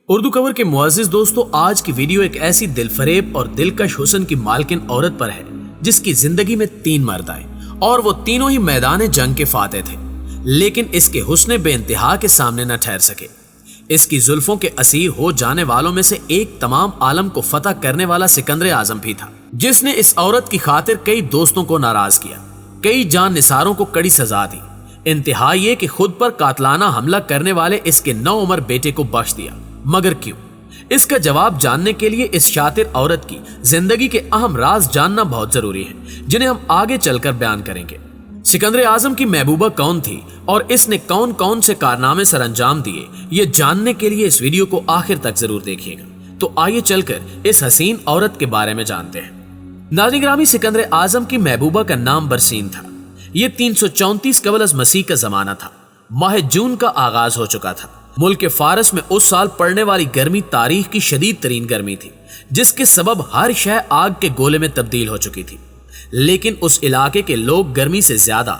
اردو کور کے معزز دوستو، آج کی ویڈیو ایک ایسی دل فریب اور دلکش حسن کی مالکن عورت پر ہے جس کی زندگی میں 3 مرد آئے اور وہ تینوں ہی میدان جنگ کے فاتح تھے، لیکن اس کے حسن بے انتہا کے سامنے نہ ٹھہر سکے۔ اس کی زلفوں کے اسیر ہو جانے والوں میں سے ایک تمام عالم کو فتح کرنے والا سکندر اعظم بھی تھا، جس نے اس عورت کی خاطر کئی دوستوں کو ناراض کیا، کئی جان نثاروں کو کڑی سزا دی، انتہا یہ کہ خود پر قاتلانہ حملہ کرنے والے اس کے نوعمر بیٹے کو بخش دیا۔ مگر کیوں؟ اس کا جواب جاننے کے لیے اس شاطر عورت کی زندگی کے اہم راز جاننا بہت ضروری ہے، جنہیں ہم آگے چل کر بیان کریں گے۔ سکندر اعظم کی محبوبہ کون تھی اور اس نے کون کون سے کارنامے سر انجام دیے، یہ جاننے کے لیے اس ویڈیو کو آخر تک ضرور دیکھیے گا۔ تو آئیے چل کر اس حسین عورت کے بارے میں جانتے ہیں۔ ناظرین گرامی، سکندر اعظم کی محبوبہ کا نام برسین تھا۔ یہ 334 قبل از مسیح کا زمانہ تھا۔ ماہ جون کا آغاز ہو چکا تھا۔ ملک فارس میں اس سال پڑنے والی گرمی تاریخ کی شدید ترین گرمی تھی، جس کے سبب ہر شے آگ کے گولے میں تبدیل ہو چکی تھی۔ لیکن اس علاقے کے لوگ گرمی سے زیادہ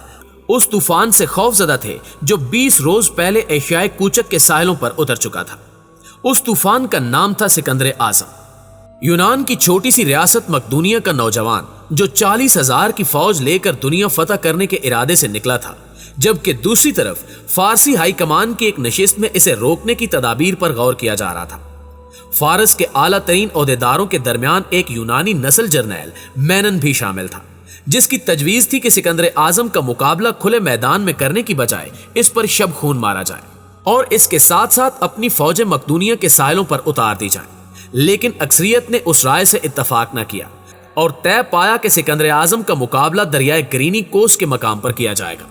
اس طوفان سے خوف زدہ تھے جو 20 روز پہلے ایشیائے کوچک کے ساحلوں پر اتر چکا تھا۔ اس طوفان کا نام تھا سکندر اعظم۔ یونان کی چھوٹی سی ریاست مقدونیہ کا نوجوان جو 40,000 کی فوج لے کر دنیا فتح کرنے کے ارادے سے نکلا تھا، جبکہ دوسری طرف فارسی ہائی کمان کی ایک نشست میں اسے روکنے کی تدابیر پر غور کیا جا رہا تھا۔ فارس کے اعلیٰ ترین عہدیداروں کے درمیان ایک یونانی نسل جرنیل مینن بھی شامل تھا، جس کی تجویز تھی کہ سکندر اعظم کا مقابلہ کھلے میدان میں کرنے کی بجائے اس پر شب خون مارا جائے اور اس کے ساتھ ساتھ اپنی فوجیں مقدونیہ کے ساحلوں پر اتار دی جائیں۔ لیکن اکثریت نے اس رائے سے اتفاق نہ کیا اور طے پایا کہ سکندر اعظم کا مقابلہ دریائے گرینی کوس کے مقام پر کیا جائے گا۔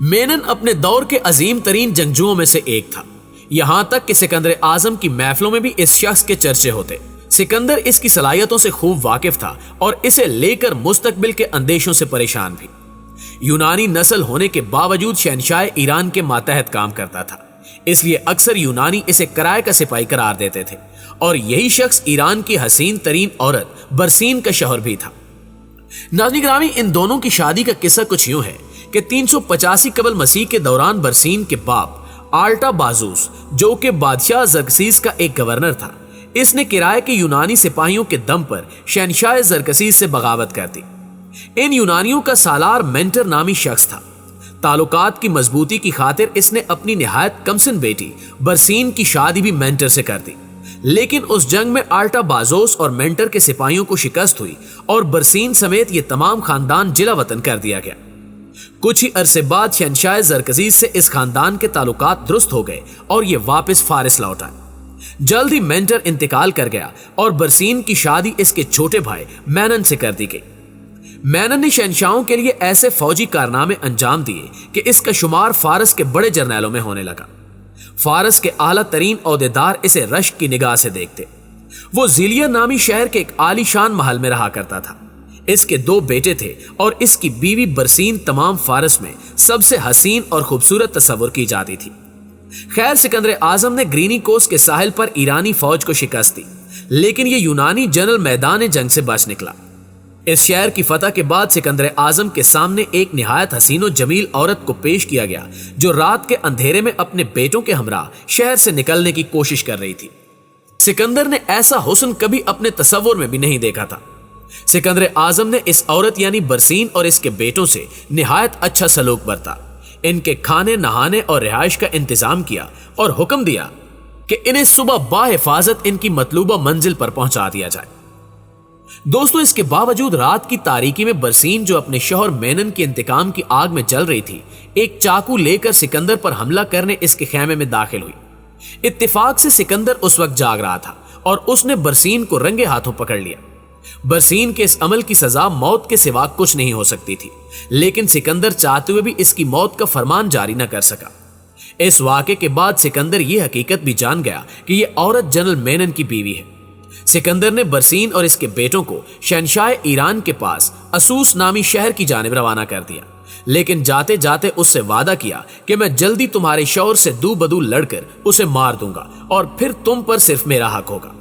مینن اپنے دور کے عظیم ترین جنگجوؤں میں سے ایک تھا، یہاں تک کہ سکندر اعظم کی محفلوں میں بھی اس شخص کے چرچے ہوتے۔ سکندر اس کی صلاحیتوں سے خوب واقف تھا اور اسے لے کر مستقبل کے اندیشوں سے پریشان بھی۔ یونانی نسل ہونے کے باوجود شہنشاہ ایران کے ماتحت کام کرتا تھا، اس لیے اکثر یونانی اسے کرائے کا سپاہی قرار دیتے تھے، اور یہی شخص ایران کی حسین ترین عورت برسین کا شوہر بھی تھا۔ ناظرین گرامی، ان دونوں کی شادی کا قصہ کچھ یوں ہے کہ 385 قبل مسیح کے دوران برسین کے باپ آرٹا بازوس، جو کہ بادشاہ زرکسیس کا ایک گورنر تھا، اس نے کرائے کے یونانی سپاہیوں کے دم پر شہنشاہ زرکسیس سے بغاوت کر دی۔ ان یونانیوں کا سالار مینٹر نامی شخص تھا۔ تعلقات کی مضبوطی کی خاطر اس نے اپنی نہایت کمسن بیٹی برسین کی شادی بھی مینٹر سے کر دی، لیکن اس جنگ میں آرٹا بازوس اور مینٹر کے سپاہیوں کو شکست ہوئی اور برسین سمیت یہ تمام خاندان جلا وطن کر دیا گیا۔ کچھ ہی عرصے بعد شہنشاہ زرکسیس سے اس خاندان کے تعلقات درست ہو گئے اور یہ واپس فارس لوٹ آئے۔ جلد ہی مینٹر انتقال کر گیا اور برسین کی شادی اس کے چھوٹے بھائی مینن سے کر دی گئی۔ مینن نے شہنشاہوں کے لیے ایسے فوجی کارنامے انجام دیے کہ اس کا شمار فارس کے بڑے جرنیلوں میں ہونے لگا۔ فارس کے اعلیٰ ترین عہدیدار اسے رشک کی نگاہ سے دیکھتے۔ وہ زیلیا نامی شہر کے ایک عالی شان محل میں رہا کرتا تھا۔ اس کے 2 بیٹے تھے اور اس کی بیوی برسین تمام فارس میں سب سے حسین اور خوبصورت تصور کی جاتی تھی۔ خیر، سکندر اعظم نے گرینی کوس کے ساحل پر ایرانی فوج کو شکست دی، لیکن یہ یونانی جنرل میدان جنگ سے بچ نکلا۔ اس شہر کی فتح کے بعد سکندر اعظم کے سامنے ایک نہایت حسین و جمیل عورت کو پیش کیا گیا جو رات کے اندھیرے میں اپنے بیٹوں کے ہمراہ شہر سے نکلنے کی کوشش کر رہی تھی۔ سکندر نے ایسا حسن کبھی اپنے تصور میں بھی نہیں دیکھا تھا۔ سکندر اعظم نے اس عورت یعنی برسین اور اس کے بیٹوں سے نہایت اچھا سلوک برتا، ان کے کھانے نہانے اور رہائش کا انتظام کیا اور حکم دیا کہ انہیں صبح باحفاظت ان کی مطلوبہ منزل پر پہنچا دیا جائے۔ دوستو، اس کے باوجود رات کی تاریکی میں برسین، جو اپنے شوہر مینن کے انتقام کی آگ میں جل رہی تھی، ایک چاقو لے کر سکندر پر حملہ کرنے اس کے خیمے میں داخل ہوئی۔ اتفاق سے سکندر اس وقت جاگ رہا تھا اور اس نے برسین کو رنگے ہاتھوں پکڑ لیا۔ برسین کے اس عمل کی سزا موت کے سوا کچھ نہیں ہو سکتی تھی، لیکن سکندر چاہتے ہوئے بھی اس کی موت کا فرمان جاری نہ کر سکا۔ اس واقعے کے بعد سکندر یہ حقیقت بھی جان گیا کہ یہ عورت جنرل مینن کی بیوی ہے۔ سکندر نے برسین اور اس کے بیٹوں کو شہنشاہ ایران کے پاس اسوس نامی شہر کی جانب روانہ کر دیا، لیکن جاتے جاتے اس سے وعدہ کیا کہ میں جلدی تمہارے شوہر سے دو بدو لڑ کر اسے مار دوں گا اور پھر تم پر صرف میرا حق ہوگا۔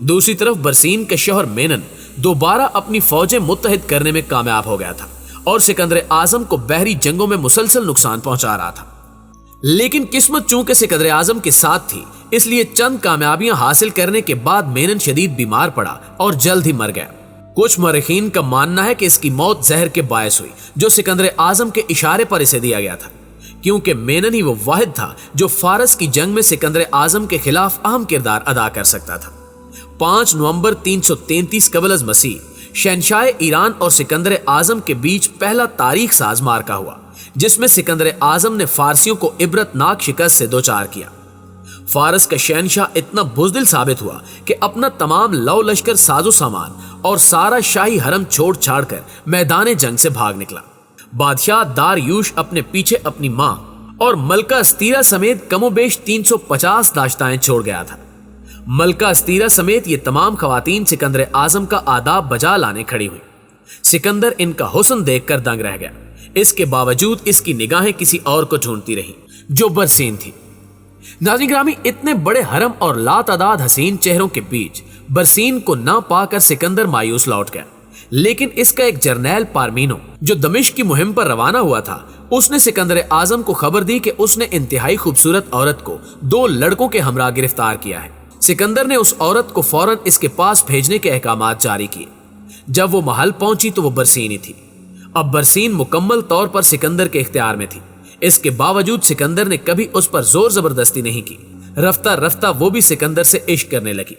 دوسری طرف برسین کا شوہر مینن دوبارہ اپنی فوجیں متحد کرنے میں کامیاب ہو گیا تھا اور سکندر اعظم کو بحری جنگوں میں مسلسل نقصان پہنچا رہا تھا۔ لیکن قسمت چونکہ سکندر اعظم کے ساتھ تھی، اس لیے چند کامیابیاں حاصل کرنے کے بعد مینن شدید بیمار پڑا اور جلد ہی مر گیا۔ کچھ مورخین کا ماننا ہے کہ اس کی موت زہر کے باعث ہوئی جو سکندر اعظم کے اشارے پر اسے دیا گیا تھا، کیونکہ مینن ہی وہ واحد تھا جو فارس کی جنگ میں سکندر اعظم کے خلاف اہم کردار ادا کر سکتا تھا۔ 5 نومبر 333 قبل از مسیح شہنشاہ ایران اور سکندر اعظم کے بیچ پہلا تاریخ ساز معرکہ ہوا، جس میں سکندر اعظم نے فارسیوں کو عبرت ناک شکست سے دوچار کیا۔ فارس کا شہنشاہ اتنا بزدل ثابت ہوا کہ اپنا تمام لو لشکر ساز و سامان اور سارا شاہی حرم چھوڑ چھاڑ کر میدان جنگ سے بھاگ نکلا۔ بادشاہ داریوش اپنے پیچھے اپنی ماں اور ملکہ استیرا سمیت کم و بیش 350 داشتائیں چھوڑ گیا تھا۔ ملکہ استیرا سمیت یہ تمام خواتین سکندر اعظم کا آداب بجا لانے کھڑی ہوئی۔ سکندر ان کا حسن دیکھ کر دنگ رہ گیا، اس کے باوجود اس کی نگاہیں کسی اور کو ڈھونڈتی رہیں جو برسین تھی۔ ناظرین گرامی، اتنے بڑے حرم اور لاتعداد حسین چہروں کے بیچ برسین کو نہ پا کر سکندر مایوس لوٹ گیا، لیکن اس کا ایک جرنیل پارمینو جو دمشق کی مہم پر روانہ ہوا تھا، اس نے سکندر اعظم کو خبر دی کہ اس نے انتہائی خوبصورت عورت کو 2 لڑکوں کے ہمراہ گرفتار کیا ہے۔ سکندر نے اس عورت کو فوراً اس کے پاس بھیجنے کے احکامات جاری کیے۔ جب وہ محل پہنچی تو وہ برسینی تھی۔ اب برسین مکمل طور پر سکندر کے اختیار میں تھی، اس کے باوجود سکندر نے کبھی اس پر زور زبردستی نہیں کی۔ رفتہ رفتہ وہ بھی سکندر سے عشق کرنے لگی۔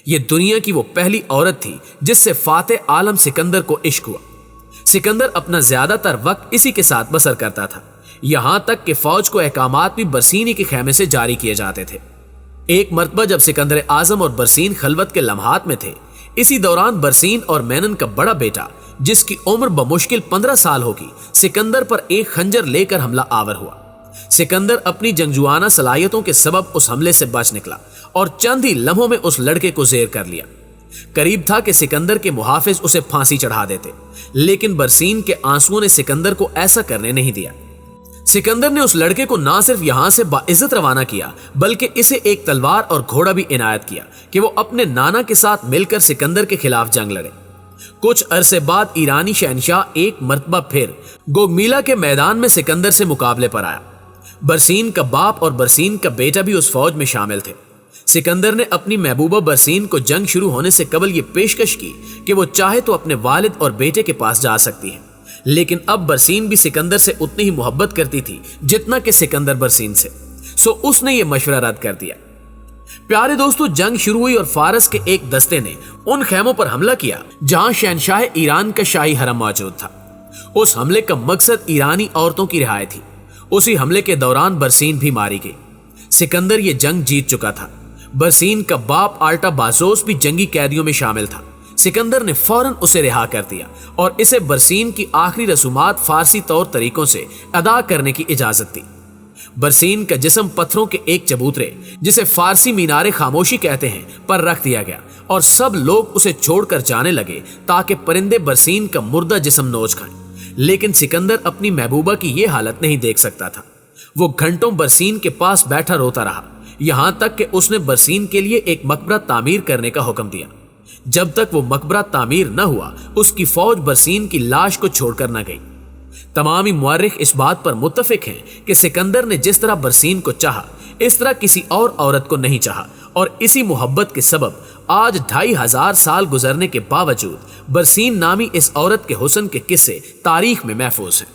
یہ دنیا کی وہ پہلی عورت تھی جس سے فاتح عالم سکندر کو عشق ہوا۔ سکندر اپنا زیادہ تر وقت اسی کے ساتھ بسر کرتا تھا، یہاں تک کہ فوج کو احکامات بھی برسینی کے خیمے سے جاری کیے جاتے تھے۔ ایک مرتبہ جب سکندر اعظم اور برسین خلوت کے لمحات میں تھے، اسی دوران برسین اور مینن کا بڑا بیٹا جس کی عمر بمشکل 15 سال ہوگی، سکندر پر ایک خنجر لے کر حملہ آور ہوا۔ سکندر اپنی جنگجوانہ صلاحیتوں کے سبب اس حملے سے بچ نکلا اور چند ہی لمحوں میں اس لڑکے کو زیر کر لیا۔ قریب تھا کہ سکندر کے محافظ اسے پھانسی چڑھا دیتے، لیکن برسین کے آنسوؤں نے سکندر کو ایسا کرنے نہیں دیا۔ سکندر نے اس لڑکے کو نہ صرف یہاں سے باعزت روانہ کیا، بلکہ اسے ایک تلوار اور گھوڑا بھی عنایت کیا کہ وہ اپنے نانا کے ساتھ مل کر سکندر کے خلاف جنگ لڑے۔ کچھ عرصے بعد ایرانی شہنشاہ ایک مرتبہ پھر گوگمیلا کے میدان میں سکندر سے مقابلے پر آیا۔ برسین کا باپ اور برسین کا بیٹا بھی اس فوج میں شامل تھے۔ سکندر نے اپنی محبوبہ برسین کو جنگ شروع ہونے سے قبل یہ پیشکش کی کہ وہ چاہے تو اپنے والد اور بیٹے کے پاس جا سکتی ہے، لیکن اب برسین بھی سکندر سے اتنی ہی محبت کرتی تھی جتنا کہ سکندر برسین سے، سو اس نے یہ مشورہ رد کر دیا۔ پیارے دوستو، جنگ شروع ہوئی اور فارس کے ایک دستے نے ان خیموں پر حملہ کیا جہاں شہنشاہ ایران کا شاہی حرم موجود تھا۔ اس حملے کا مقصد ایرانی عورتوں کی رہائی تھی۔ اسی حملے کے دوران برسین بھی ماری گئی۔ سکندر یہ جنگ جیت چکا تھا۔ برسین کا باپ آلٹا بازوس بھی جنگی قیدیوں میں شامل تھا۔ سکندر نے فوراً اسے رہا کر دیا اور اسے برسین کی آخری رسومات فارسی طور طریقوں سے ادا کرنے کی اجازت دی۔ برسین کا جسم پتھروں کے ایک چبوترے، جسے فارسی مینار خاموشی کہتے ہیں، پر رکھ دیا گیا اور سب لوگ اسے چھوڑ کر جانے لگے تاکہ پرندے برسین کا مردہ جسم نوچ کھائیں۔ لیکن سکندر اپنی محبوبہ کی یہ حالت نہیں دیکھ سکتا تھا۔ وہ گھنٹوں برسین کے پاس بیٹھا روتا رہا، یہاں تک کہ اس نے برسین کے لیے ایک مقبرہ تعمیر کرنے کا حکم دیا۔ جب تک وہ مقبرہ تعمیر نہ ہوا، اس کی فوج برسین کی لاش کو چھوڑ کر نہ گئی۔ تمام مورخ اس بات پر متفق ہیں کہ سکندر نے جس طرح برسین کو چاہا، اس طرح کسی اور عورت کو نہیں چاہا، اور اسی محبت کے سبب آج 2500 سال گزرنے کے باوجود برسین نامی اس عورت کے حسن کے قصے تاریخ میں محفوظ ہیں۔